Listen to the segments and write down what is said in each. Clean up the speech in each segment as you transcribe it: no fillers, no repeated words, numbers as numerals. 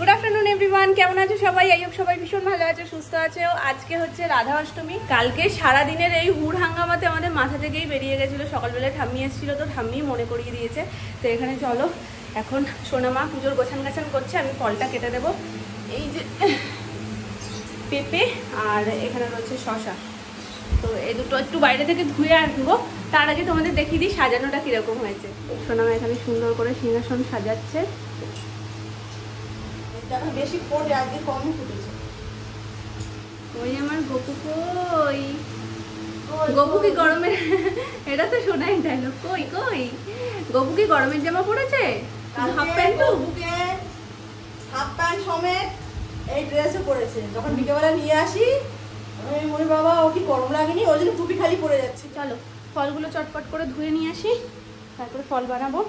Good afternoon everyone কেমন আছো সবাই আই হোপ সবাই ভীষণ ভালো আছো সুস্থ আছো আজকে হচ্ছে রাধা অষ্টমী কালকে সারা দিনের এই হুড় হাঙ্গামাতে আমাদের মাথা থেকেই বেরিয়ে গেছিল সকালবেলা ঠাম্মি এসেছিল তো ঠাম্মি মনে করিয়ে দিয়েছে তো এখানে চলো এখন সোনামা পুজোর গোছান গাছান করছে আমি ফলটা কেটে দেব এই যে পেঁপে আর এখানে রয়েছে শসা তো এই দুটো একটু বাইরে থেকে ধুয়ে আনবো তার আগে তোমাদের দেখিয়ে দিই সাজানোটা কিরকম হয়েছে সোনামা এখানে সুন্দর করে সিংহাসন সাজাচ্ছে বেশি পড়ে আগে কম ফুটেছে ওই আমার গপু কই গপু কি গরমে এটা তো শোনাই ডায়লগ কই কই গপু কি গরমের জামা পরেছে হাফ প্যান্ট তো হাফ প্যান্ট সমেত এই ড্রেসে পরেছে যখন বিকেলবেলা নিয়ে আসি আমি মনে বাবা ও কি গরম লাগেনি ওই জন্য টুপি খালি পরে যাচ্ছে চলো ফলগুলো চটপট করে ধুয়ে নিয়ে আসি তারপরে ফল বানাবো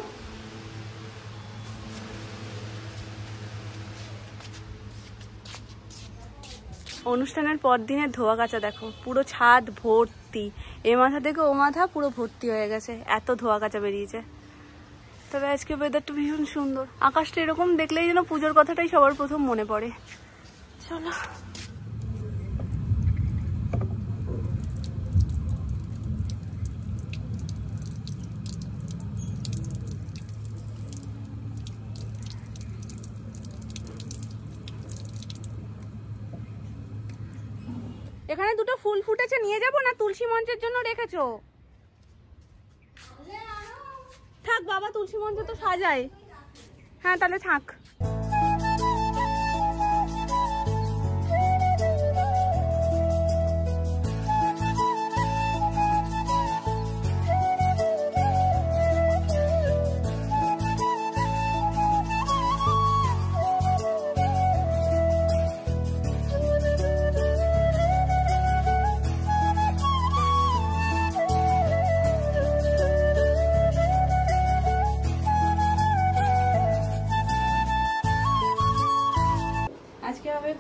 অনুষ্ঠানের পর দিনের ধোয়া কাচা দেখো পুরো ছাদ ভর্তি এ মাথা থেকে ও মাথা পুরো ভর্তি হয়ে গেছে এত ধোয়া কাচা বেরিয়েছে তবে আজকে ওয়েদারটা ভীষণ সুন্দর আকাশটা এরকম দেখলেই যেন পুজোর কথাটাই সবার প্রথম মনে পড়ে চলো এখানে দুটো ফুল ফুটেছে নিয়ে যাব না তুলসী মঞ্চের জন্য রেখেছো থাক বাবা তুলসী মঞ্চ তো সাজায় হ্যাঁ তাহলে থাক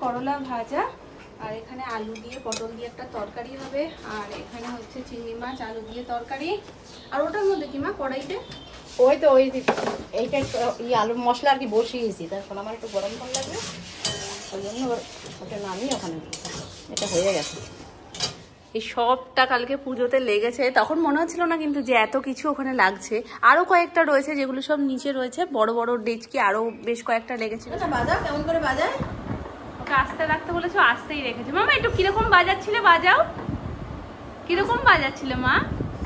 করলা ভাজা আর এখানে আলু দিয়ে পটল দিয়ে একটা তরকারি হবে আর এখানে হচ্ছে চিংড়ি মাছ আলু দিয়ে তরকারি আর ওটার মধ্যে কি মা কড়াইতে ওই তো ওই এইটা আলু মশলা আর কি বসিয়েছি তারপর আমার একটু গরম কম লাগবে ওই জন্য ওটা নামিয়ে ওখানে এটা হয়ে গেছে এই সবটা কালকে পুজোতে লেগেছে তখন মনে হচ্ছিল না কিন্তু যে এত কিছু ওখানে লাগছে আরো কয়েকটা রয়েছে যেগুলো সব নিচে রয়েছে বড় বড় ডেচকি আরো বেশ কয়েকটা লেগেছিল বাজা কেমন করে বাজায় আস্তে রাখতে বলেছো আস্তেই রেখেছে মামা একটু কিরকম বাজাচ্ছিলে বাজাও কিরকম বাজাচ্ছিলে মা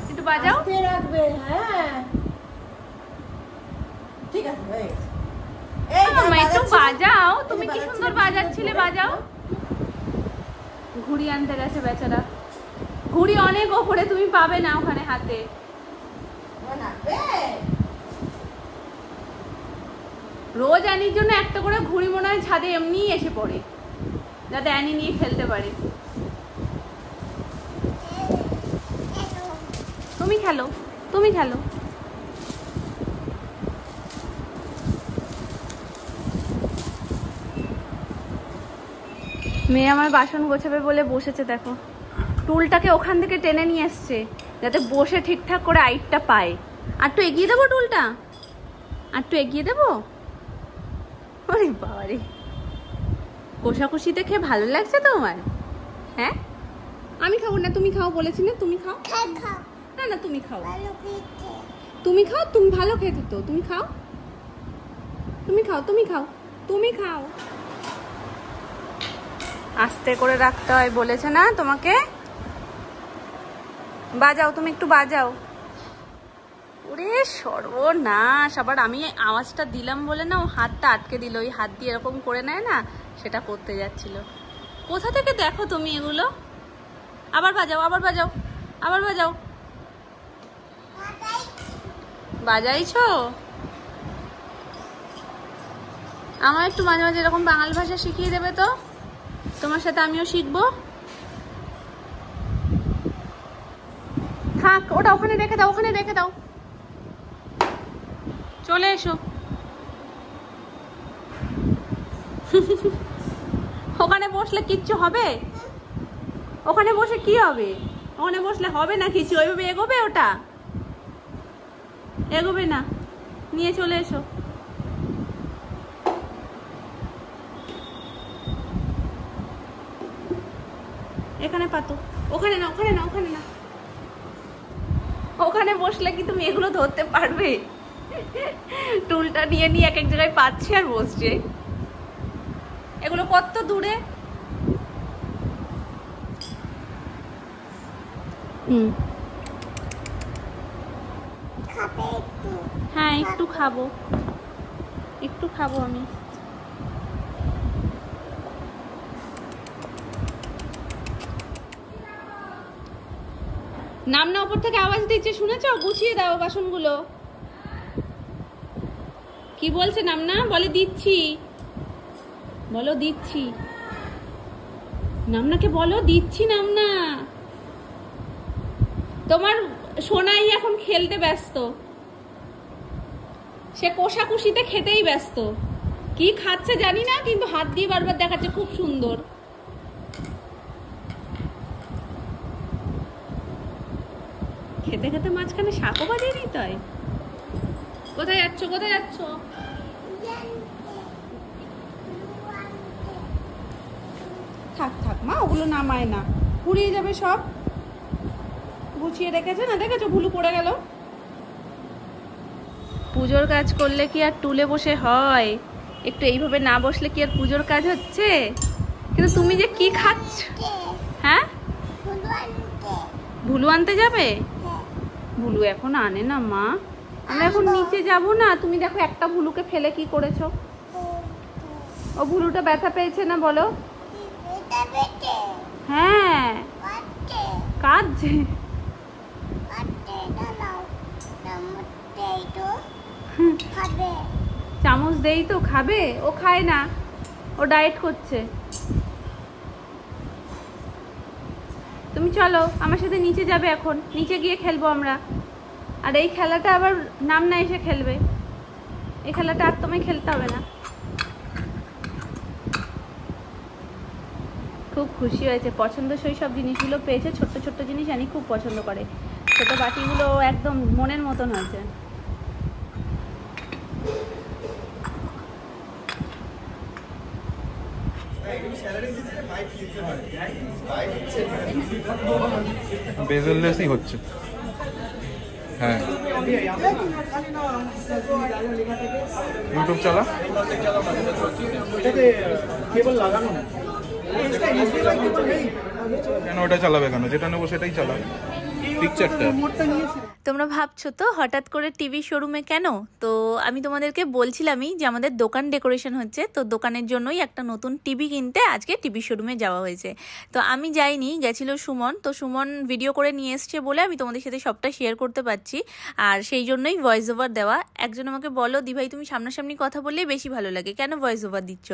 একটু বাজাও আস্তে রাখবে হ্যাঁ ঠিক আছে এই মামা একটু বাজাও তুমি কি সুন্দর বাজাচ্ছিলে বাজাও ঘুড়ি আনতে গেছে বেচারা ঘুড়ি অনেক ওপরে তুমি পাবে না ওখানে হাতে রোজ অ্যানির জন্য একটা করে ঘুড়ি মনে হয় ছাদে এমনিই এসে পড়ে যাতে অ্যানি নিয়ে খেলতে পারে তুমি খেলো তুমি খেলো মেয়ে আমার বাসন গোছাবে বলে বসেছে দেখো টুলটাকে ওখান থেকে টেনে নিয়ে এসছে যাতে বসে ঠিকঠাক করে আইটটা পায় আর একটু এগিয়ে দেবো টুলটা আর একটু এগিয়ে দেবো ওরে বাবারে কষাকষি দেখে ভালো লাগছে তোমার হ্যাঁ আমি খাবো না তুমি খাও বলেছি না তুমি খাও না না তুমি খাও তুমি খাও তুমি ভালো খেতে তো তুমি খাও তুমি খাও তুমি খাও তুমি খাও আস্তে করে রাখতে হয় বলেছে না তোমাকে বাজাও তুমি একটু বাজাও ওরে সর্বনাশ আবার আমি আওয়াজটা দিলাম বলে না ও হাতটা আটকে দিল ওই হাত দিয়ে এরকম করে নেয় না সেটা করতে যাচ্ছিল কোথা থেকে দেখো তুমি এগুলো আবার বাজাও আবার বাজাও আবার বাজাও বাজাইছো আমার একটু মাঝে মাঝে এরকম বাঙালি ভাষা শিখিয়ে দেবে তো তোমার সাথে আমিও শিখবো থাক ওটা ওখানে রেখে দাও ওখানে রেখে দাও চলে এসো ওখানে বসলে কিচ্ছু হবে ওখানে বসে কি হবে ওখানে বসলে হবে না কিছু ওইভাবে এগোবে ওটা এগোবে না নিয়ে চলে এসো এখানে পাতো, ওখানে না, ওখানে না, ওখানে না। ওখানে বসলে কি তুমি এগুলো ধরতে পারবে? টুলটা নিয়ে নিয়ে এক এক জায়গায় পাচ্ছে আর বসছে। এগুলো কত দূরে? হ্যাঁ একটু খাবো, একটু খাবো আমি। নাম না, উপর থেকে আওয়াজ দিচ্ছে, শুনেছো? গুছিয়ে দাও বাসনগুলো। কি বলছে নাম না? বলে দিচ্ছি, বলো দিচ্ছি। নামনাকে বলো দিচ্ছি। নাম না, তোমার সোনাই এখন খেলতে ব্যস্ত, সে কোষাকুষিতে খেতেই ব্যস্ত। কি খাচ্ছে জানি না, কিন্তু হাত দিয়ে বারবার দেখাচ্ছে খুব সুন্দর। খেতে খেতে মাঝখানে শাকও বাজিয়ে দিতে হয়। কোথায় যাচ্ছ, কোথায় যাচ্ছ? থাক থাক মা, ওগুলো নামায় না, পুড়িয়ে যাবে সব। গুছিয়ে রেখেছে না, দেখেছো ভুলু পড়ে গেল। পুজোর কাজ করলে কি আর টুলে বসে হয়? একটু এইভাবে না বসলে কি আর পুজোর কাজ হচ্ছে? কিন্তু তুমি যে কি খাচ্ছ? হ্যাঁ, ভুলু আনতে যাবে? ভুলু এখন আনে না মা, আমরা এখন নিচে যাব না। তুমি দেখো একটা ভুলুকে ফেলে কি করেছো। ও ভুলুটা ব্যথা পেয়েছে না বলো? হ্যাঁ কাঁদছে। চামচ দেই তো খাবে? ও খায় না, ও ডায়েট করছে। তুমি চলো আমার সাথে নিচে যাবে, এখন নিচে গিয়ে খেলবো আমরা। আর এই খেলাটা আবার নাম না এসে খেলবে, এই খেলাটা আর তোমায় খেলতে হবে না। খুব খুশি হয়েছে, পছন্দসই সব জিনিসগুলো পেয়েছে। ছোট্ট ছোট্ট জিনিস জানি খুব পছন্দ করে। ছোট বাটিগুলো একদম মনের মতন হয়েছে। বেজেললেসই হচ্ছে। হ্যাঁ ইউটিউব চালা, কেন ওটা চালাবে? কেন যেটা নেবো সেটাই চালাবে, পিকচারটা। তোমরা ভাবছো তো হঠাৎ করে টিভি শোরুমে কেন? তো আমি তোমাদেরকে বলছিলামই যে আমাদের দোকান ডেকোরেশন হচ্ছে, তো দোকানের জন্যই একটা নতুন টিভি কিনতে আজকে টিভি শোরুমে যাওয়া হয়েছে। তো আমি যাইনি, গেছিল সুমন। তো সুমন ভিডিও করে নিয়ে এসছে বলে আমি তোমাদের সাথে সবটা শেয়ার করতে পারছি, আর সেই জন্যই ভয়েস ওভার দেওয়া। একজন আমাকে বলো, দি ভাই তুমি সামনাসামনি কথা বললেই বেশি ভালো লাগে, কেন ভয়েস ওভার দিচ্ছ?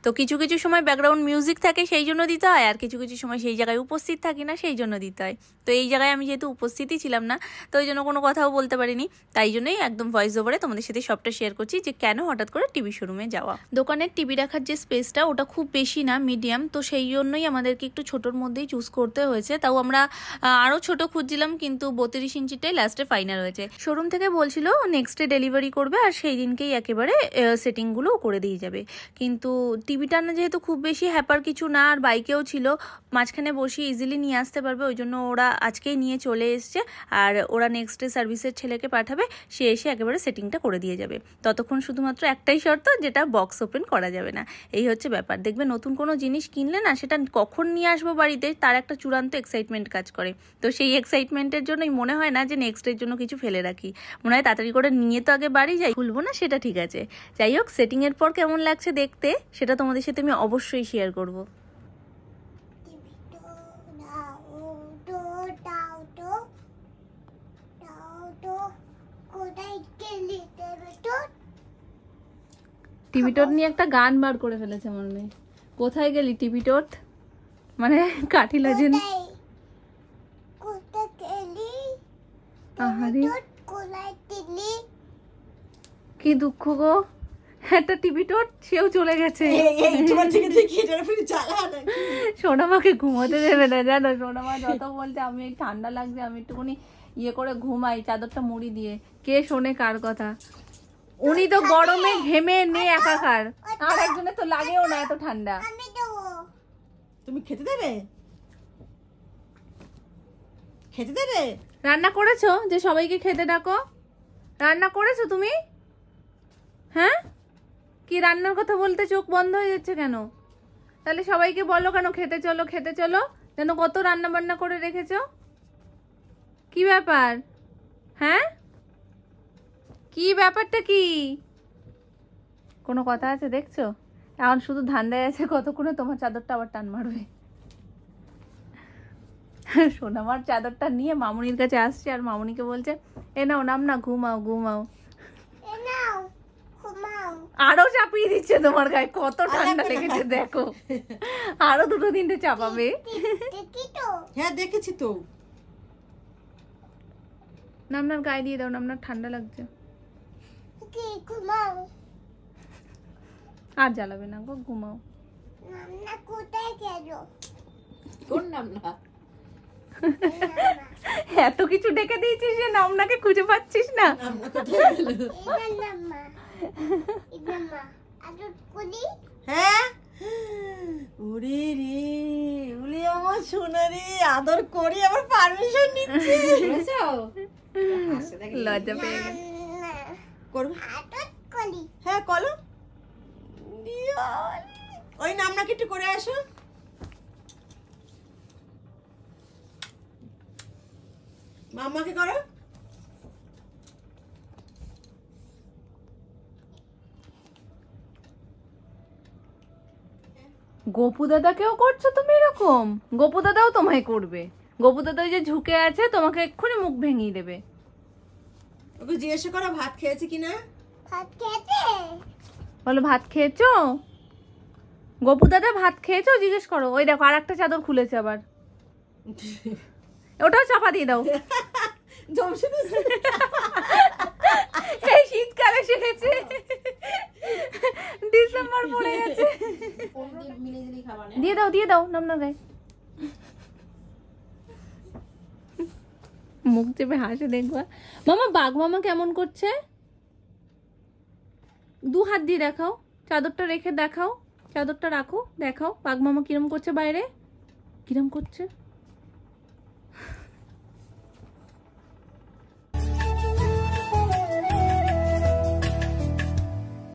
তো কিছু কিছু সময় ব্যাকগ্রাউন্ড মিউজিক থাকে সেই জন্য দিতে হয়, আর কিছু কিছু সময় সেই জায়গায় উপস্থিত থাকি না সেই জন্য দিতে হয়। তো এই জায়গায় আমি যেহেতু উপস্থিতই ছিলাম না, তো ওই জন্য কোনো কথাও বলতে পারিনি, তাই জন্যই একদম ভয়েস ওভারে তোমাদের সাথে সবটা শেয়ার করছি যে কেন হঠাৎ করে টিভি শোরুমে যাওয়া। দোকানের টিভি রাখার যে স্পেসটা ওটা খুব বেশি না, মিডিয়াম, তো সেই জন্যই আমাদেরকে একটু ছোটোর মধ্যেই চুজ করতে হয়েছে। তাও আমরা আরও ছোট খুঁজছিলাম, কিন্তু 32 ইঞ্চিটাই লাস্টে ফাইনাল হয়েছে। শোরুম থেকে বলছিল নেক্সট ডে ডেলিভারি করবে, আর সেই দিনকেই একেবারে সেটিংগুলো করে দিয়ে যাবে। কিন্তু টিভিটা না যেহেতু খুব বেশি হ্যাপার কিছু না, আর বাইকেও ছিল, মাঝখানে বসিয়ে ইজিলি নিয়ে আসতে পারবে, ওই জন্য ওরা আজকেই নিয়ে চলে এসছে। আর ওরা নেক্সট ডে সার্ভিসের ছেলেকে পাঠাবে, সে এসে একেবারে সেটিংটা করে দিয়ে যাবে। ততক্ষণ শুধুমাত্র একটাই শর্ত, যেটা বক্স ওপেন করা যাবে না। এই হচ্ছে ব্যাপার। দেখবে নতুন কোনো জিনিস কিনলে না, সেটা কখন নিয়ে আসবো বাড়িতে তার একটা চূড়ান্ত এক্সাইটমেন্ট কাজ করে। তো সেই এক্সাইটমেন্টের জন্যই মনে হয় না যে নেক্সট ডের জন্য কিছু ফেলে রাখি, মনে হয় তাড়াতাড়ি করে নিয়ে তো আগে বাড়ি যাই, ভুলবো না সেটা ঠিক আছে। যাই হোক, সেটিংয়ের পর কেমন লাগছে দেখতে সেটা তোমাদের সাথে আমি অবশ্যই শেয়ার করবো। টিভিটোট নিয়ে একটা গান বার করে ফেলেছে মনে হয়। কোথায় গেলি টিভিটোট, মানে কাঠিলাজেন। কি দুঃখ গো, একটা টিভিটোট সেও চলে গেছে। সোনামাকে ঘুমোতে দেবে না জানো, সোনামা যত বলছে আমি ঠান্ডা লাগছে, আমি একটুখানি ইয়ে করে ঘুমাই চাদরটা মুড়ি দিয়ে, কে শোনে কার কথা। উনি তো গরমে ঘেমে নিয়ে একাকার, আর একজনের তো লাগেও না এত ঠান্ডা। তুমি খেতে দেবে? খেতে দে রে। রান্না করেছো যে সবাইকে খেতে ডাকো? রান্না করেছো তুমি? হ্যাঁ, কি রান্নার কথা বলতে চোখ বন্ধ হয়ে যাচ্ছে কেন? তাহলে সবাইকে বলো কেন খেতে চলো খেতে চলো, যেন কত রান্না বান্না করে রেখেছো। কি ব্যাপার? হ্যাঁ, কি ব্যাপারটা কি? কোনো কথা আছে দেখছো? এখন শুধু ধান্দায় আছে কতক্ষণে তোমার চাদরটা আবার টান মারবে। সোনামার চাদরটা নিয়ে মামুনির কাছে আসছে আর মামুনিকে বলছে এ নাও নাম না, ঘুমাও ঘুমাও। আরো চাপিয়ে দিচ্ছে তোমার গায়ে, কত ঠান্ডা লেগেছে দেখো। আরো 2-3টে চাপাবে। হ্যাঁ দেখেছি তো। নামনার গায়ে দিয়ে দাও, নামনার ঠান্ডা লাগছে। আর জ্বালাবে না গো, ঘুমাও। কোন নাম না? এত কিছু ডেকে দিয়েছিস যে নামনাকে খুঁজে পাচ্ছিস না। নামনা কোথায় গেল? হ্যাঁ, ওরে রে, উলি আমার সোনা রে, আদর করি, আমার পারমিশন নিচ্ছে। বুঝছো? লজ্জা পেয়ে গেছে। করবে? হ্যাঁ করো। ওই নামনাকে একটু করে আসো। মাম্মাকে করো। গোপু দাদাকেও করছো তুমি এরকম? গোপু দাদাও তোমায় করবে। গোপু দাদা ওই যে ঝুঁকে আছে, তোমাকে এক্ষুনি মুখ ভেঙিয়ে দেবে। ওকে জিজ্ঞাসা করো ভাত খেয়েছে কিনা। বলো ভাত খেয়েছো? গোপু দাদা ভাত খেয়েছো জিজ্ঞেস করো। ওই দেখো আর একটা চাদর খুলেছে আবার, ওটাও চাপা দিয়ে দাও। এই শীতকালে শিখেছে, ডিসেম্বর পড়ে গেছে। দিয়ে দাও দিয়ে দাও নামনা গায়ে। মুখ চেপে হাসে দেখবা। মামা বাঘ মামা কেমন করছে? 2 হাত দিয়ে দেখাও, চাদরটা রেখে দেখাও, চাদরটা রাখো, দেখাও বাঘ মামা কিরম করছে বাইরে, কিরম করছে।